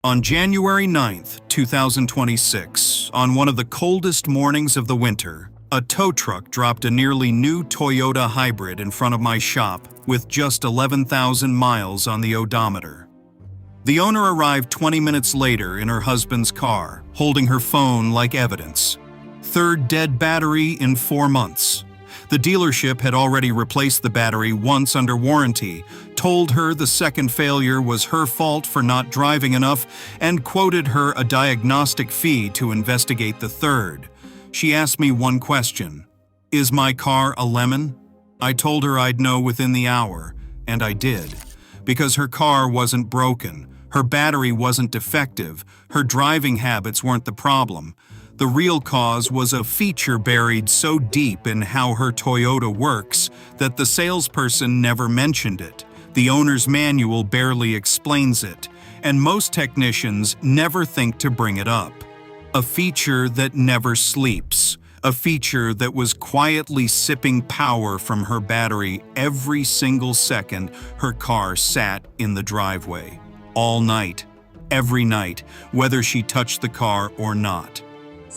On January 9th, 2026, on one of the coldest mornings of the winter, a tow truck dropped a nearly new Toyota hybrid in front of my shop with just 11,000 miles on the odometer. The owner arrived 20 minutes later in her husband's car, holding her phone like evidence. Third dead battery in 4 months. The dealership had already replaced the battery once under warranty, told her the second failure was her fault for not driving enough, and quoted her a diagnostic fee to investigate the third. She asked me one question: "Is my car a lemon?" I told her I'd know within the hour, and I did. Because her car wasn't broken, her battery wasn't defective, her driving habits weren't the problem. The real cause was a feature buried so deep in how her Toyota works that the salesperson never mentioned it. The owner's manual barely explains it, and most technicians never think to bring it up. A feature that never sleeps. A feature that was quietly sipping power from her battery every single second her car sat in the driveway. All night, every night, whether she touched the car or not.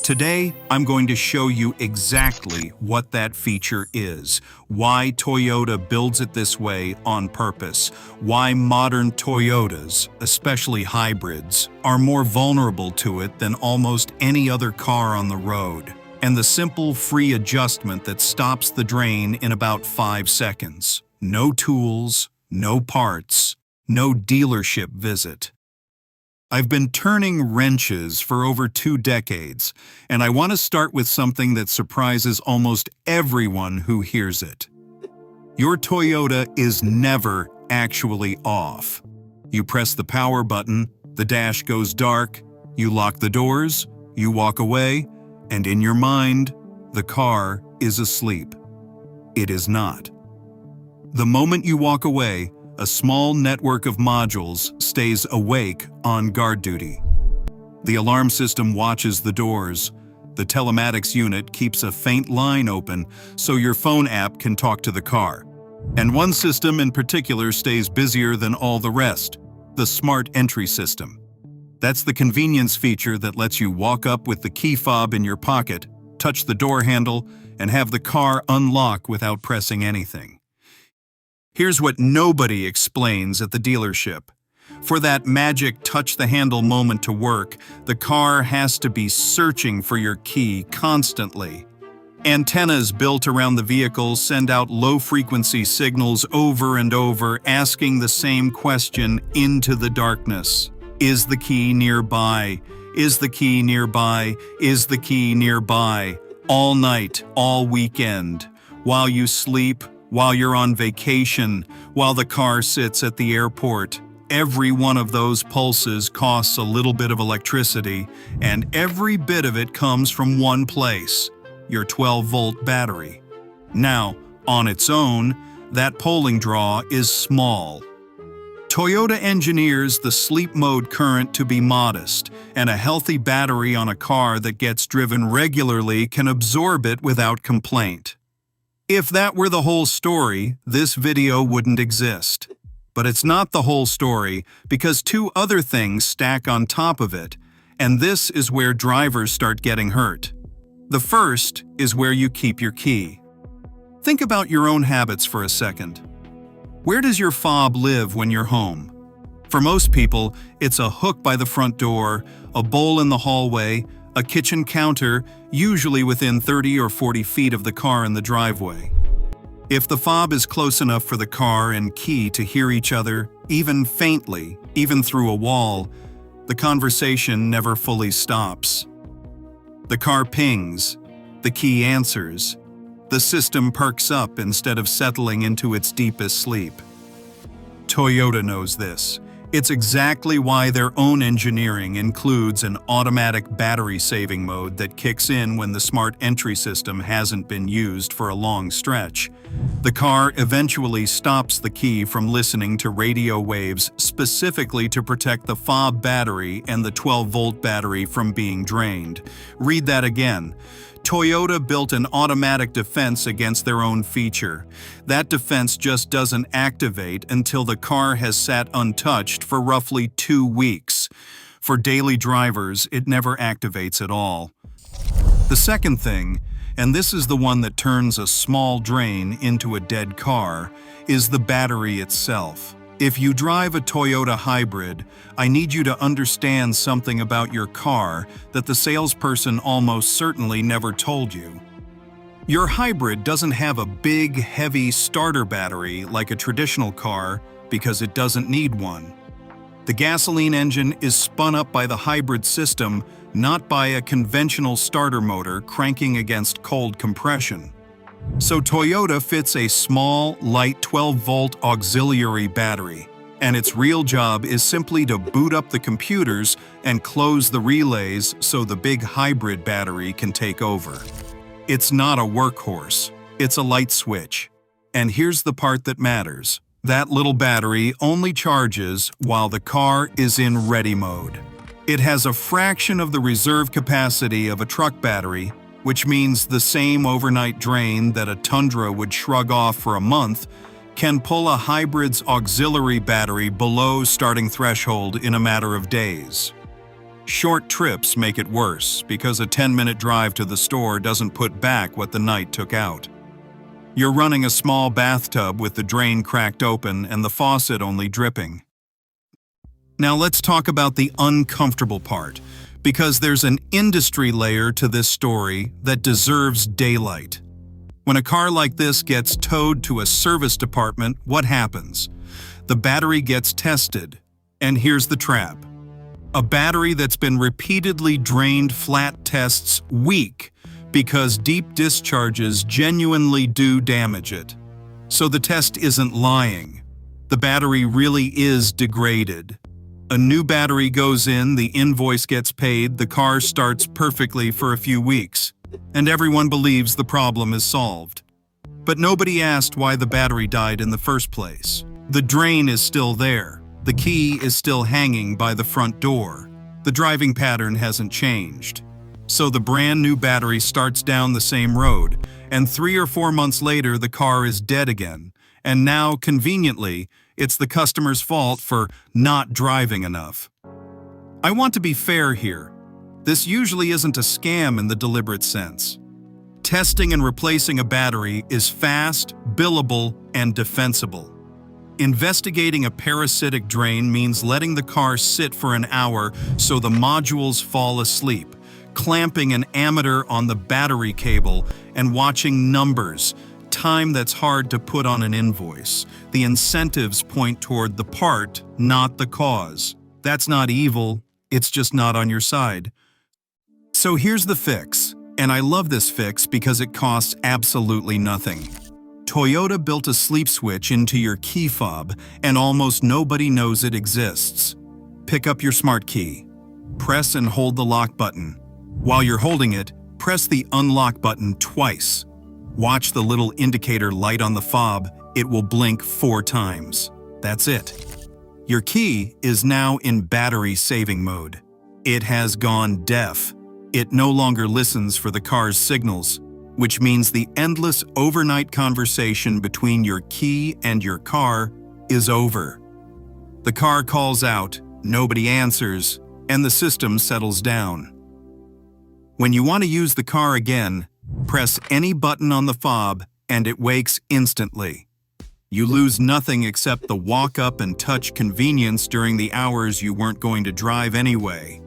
Today, I'm going to show you exactly what that feature is, why Toyota builds it this way on purpose, why modern Toyotas, especially hybrids, are more vulnerable to it than almost any other car on the road, and the simple free adjustment that stops the drain in about 5 seconds. No tools, no parts, no dealership visit. I've been turning wrenches for over 2 decades, and I want to start with something that surprises almost everyone who hears it. Your Toyota is never actually off. You press the power button, the dash goes dark, you lock the doors, you walk away, and in your mind, the car is asleep. It is not. The moment you walk away, a small network of modules stays awake on guard duty. The alarm system watches the doors. The telematics unit keeps a faint line open so your phone app can talk to the car. And one system in particular stays busier than all the rest: the smart entry system. That's the convenience feature that lets you walk up with the key fob in your pocket, touch the door handle, and have the car unlock without pressing anything. Here's what nobody explains at the dealership. For that magic touch-the-handle moment to work, the car has to be searching for your key constantly. Antennas built around the vehicle send out low-frequency signals over and over, asking the same question into the darkness. Is the key nearby? Is the key nearby? Is the key nearby? All night, all weekend. While you sleep, while you're on vacation, while the car sits at the airport. Every one of those pulses costs a little bit of electricity, and every bit of it comes from one place: your 12-volt battery. Now, on its own, that polling draw is small. Toyota engineers the sleep mode current to be modest, and a healthy battery on a car that gets driven regularly can absorb it without complaint. If that were the whole story, this video wouldn't exist. But it's not the whole story, because 2 other things stack on top of it, and this is where drivers start getting hurt. The first is where you keep your key. Think about your own habits for a second. Where does your fob live when you're home? For most people, it's a hook by the front door, a bowl in the hallway, a kitchen counter, usually within 30 or 40 feet of the car in the driveway. If the fob is close enough for the car and key to hear each other, even faintly, even through a wall, the conversation never fully stops. The car pings, the key answers, the system perks up instead of settling into its deepest sleep. Toyota knows this. It's exactly why their own engineering includes an automatic battery-saving mode that kicks in when the smart entry system hasn't been used for a long stretch. The car eventually stops the key from listening to radio waves specifically to protect the fob battery and the 12-volt battery from being drained. Read that again. Toyota built an automatic defense against their own feature. That defense just doesn't activate until the car has sat untouched for roughly 2 weeks. For daily drivers, it never activates at all. The second thing, and this is the one that turns a small drain into a dead car, is the battery itself. If you drive a Toyota hybrid, I need you to understand something about your car that the salesperson almost certainly never told you. Your hybrid doesn't have a big, heavy starter battery like a traditional car because it doesn't need one. The gasoline engine is spun up by the hybrid system, not by a conventional starter motor cranking against cold compression. So Toyota fits a small, light 12-volt auxiliary battery, and its real job is simply to boot up the computers and close the relays so the big hybrid battery can take over. It's not a workhorse, it's a light switch. And here's the part that matters. That little battery only charges while the car is in ready mode. It has a fraction of the reserve capacity of a truck battery, which means the same overnight drain that a Tundra would shrug off for a month can pull a hybrid's auxiliary battery below starting threshold in a matter of days. Short trips make it worse because a 10-minute drive to the store doesn't put back what the night took out. You're running a small bathtub with the drain cracked open and the faucet only dripping. Now let's talk about the uncomfortable part, because there's an industry layer to this story that deserves daylight. When a car like this gets towed to a service department, what happens? The battery gets tested, and here's the trap. A battery that's been repeatedly drained flat tests weak because deep discharges genuinely do damage it. So the test isn't lying. The battery really is degraded. A new battery goes in, the invoice gets paid, the car starts perfectly for a few weeks, and everyone believes the problem is solved. But nobody asked why the battery died in the first place. The drain is still there. The key is still hanging by the front door. The driving pattern hasn't changed. So the brand new battery starts down the same road, and 3 or 4 months later the car is dead again. And now, conveniently, it's the customer's fault for not driving enough. I want to be fair here. This usually isn't a scam in the deliberate sense. Testing and replacing a battery is fast, billable, and defensible. Investigating a parasitic drain means letting the car sit for an hour so the modules fall asleep, clamping an ammeter on the battery cable, and watching numbers, time that's hard to put on an invoice. The incentives point toward the part, not the cause. That's not evil, it's just not on your side. So here's the fix, and I love this fix because it costs absolutely nothing. Toyota built a sleep switch into your key fob, and almost nobody knows it exists. Pick up your smart key. Press and hold the lock button. While you're holding it, press the unlock button twice. Watch the little indicator light on the fob. It will blink 4 times. That's it. Your key is now in battery saving mode. It has gone deaf. It no longer listens for the car's signals, which means the endless overnight conversation between your key and your car is over. The car calls out, nobody answers, and the system settles down. When you want to use the car again, press any button on the fob and it wakes instantly. You lose nothing except the walk up and touch convenience during the hours you weren't going to drive anyway.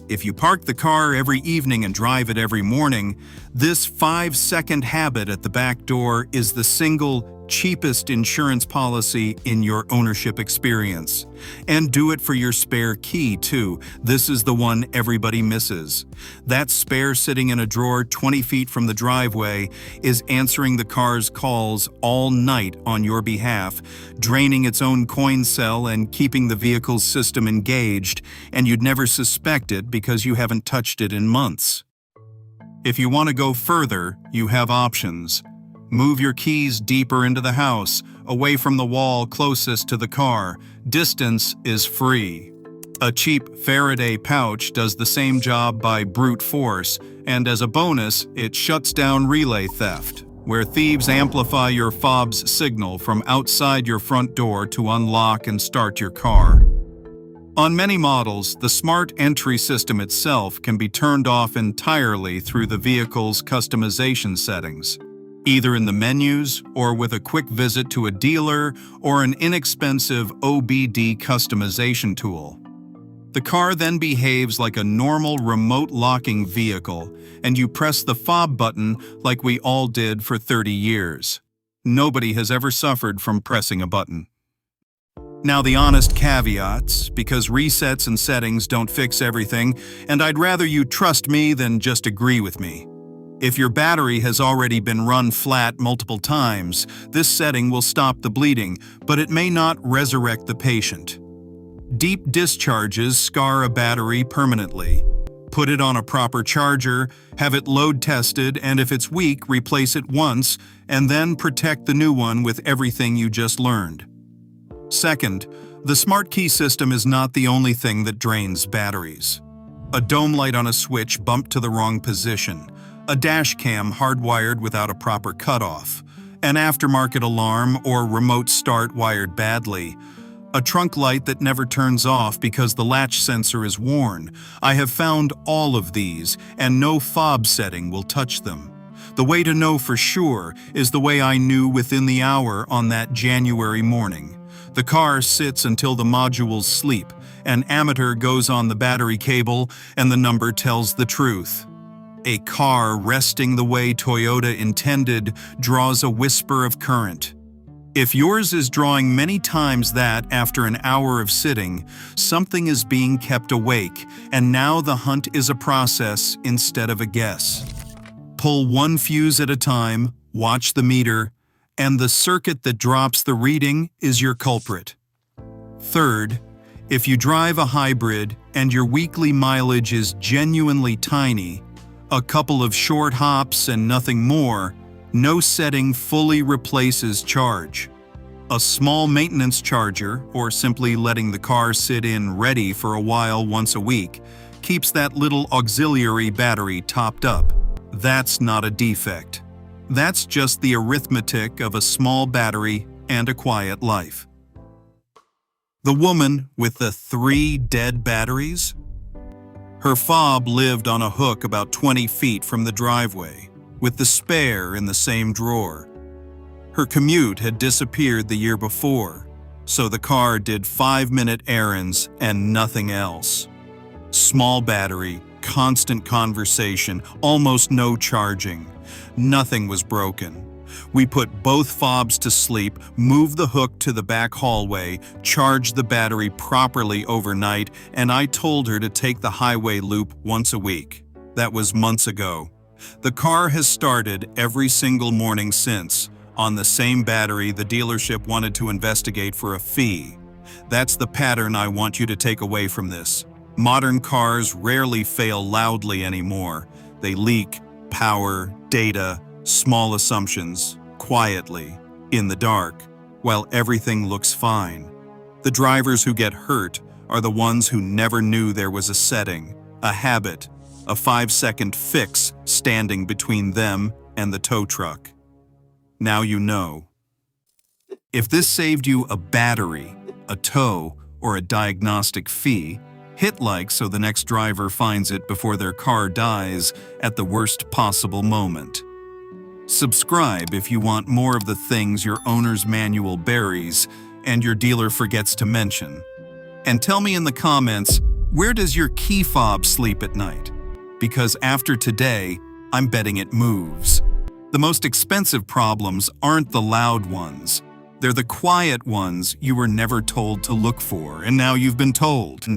If you park the car every evening and drive it every morning, this 5-second habit at the back door is the single cheapest insurance policy in your ownership experience. And do it for your spare key too. This is the one everybody misses. That spare sitting in a drawer 20 feet from the driveway is answering the car's calls all night on your behalf, draining its own coin cell and keeping the vehicle's system engaged, and you'd never suspect it because you haven't touched it in months. If you want to go further, you have options. Move your keys deeper into the house, away from the wall closest to the car. Distance is free. A cheap Faraday pouch does the same job by brute force, and as a bonus, it shuts down relay theft, where thieves amplify your fob's signal from outside your front door to unlock and start your car. On many models, the smart entry system itself can be turned off entirely through the vehicle's customization settings, either in the menus or with a quick visit to a dealer or an inexpensive OBD customization tool. The car then behaves like a normal remote locking vehicle, and you press the fob button like we all did for 30 years. Nobody has ever suffered from pressing a button. Now the honest caveats, because resets and settings don't fix everything, and I'd rather you trust me than just agree with me. If your battery has already been run flat multiple times, this setting will stop the bleeding, but it may not resurrect the patient. Deep discharges scar a battery permanently. Put it on a proper charger, have it load tested, and if it's weak, replace it once, and then protect the new one with everything you just learned. Second, the smart key system is not the only thing that drains batteries. A dome light on a switch bumped to the wrong position, a dash cam hardwired without a proper cutoff, an aftermarket alarm or remote start wired badly, a trunk light that never turns off because the latch sensor is worn. I have found all of these, and no fob setting will touch them. The way to know for sure is the way I knew within the hour on that January morning. The car sits until the modules sleep, an ammeter goes on the battery cable, and the number tells the truth. A car resting the way Toyota intended draws a whisper of current. If yours is drawing many times that after an hour of sitting, something is being kept awake, and now the hunt is a process instead of a guess. Pull one fuse at a time, watch the meter, and the circuit that drops the reading is your culprit. Third, if you drive a hybrid and your weekly mileage is genuinely tiny, a couple of short hops and nothing more, no setting fully replaces charge. A small maintenance charger, or simply letting the car sit in ready for a while once a week, keeps that little auxiliary battery topped up. That's not a defect. That's just the arithmetic of a small battery and a quiet life. The woman with the 3 dead batteries? Her fob lived on a hook about 20 feet from the driveway, with the spare in the same drawer. Her commute had disappeared the year before, so the car did 5-minute errands and nothing else. Small battery, constant conversation, almost no charging. Nothing was broken. We put both fobs to sleep, moved the hook to the back hallway, charged the battery properly overnight, and I told her to take the highway loop once a week. That was months ago. The car has started every single morning since, on the same battery the dealership wanted to investigate for a fee. That's the pattern I want you to take away from this. Modern cars rarely fail loudly anymore. They leak power, data, small assumptions, quietly, in the dark, while everything looks fine. The drivers who get hurt are the ones who never knew there was a setting, a habit, a 5-second fix standing between them and the tow truck. Now you know. If this saved you a battery, a tow, or a diagnostic fee, hit like so the next driver finds it before their car dies at the worst possible moment. Subscribe if you want more of the things your owner's manual buries and your dealer forgets to mention. And tell me in the comments, where does your key fob sleep at night? Because after today, I'm betting it moves. The most expensive problems aren't the loud ones. They're the quiet ones you were never told to look for, and now you've been told.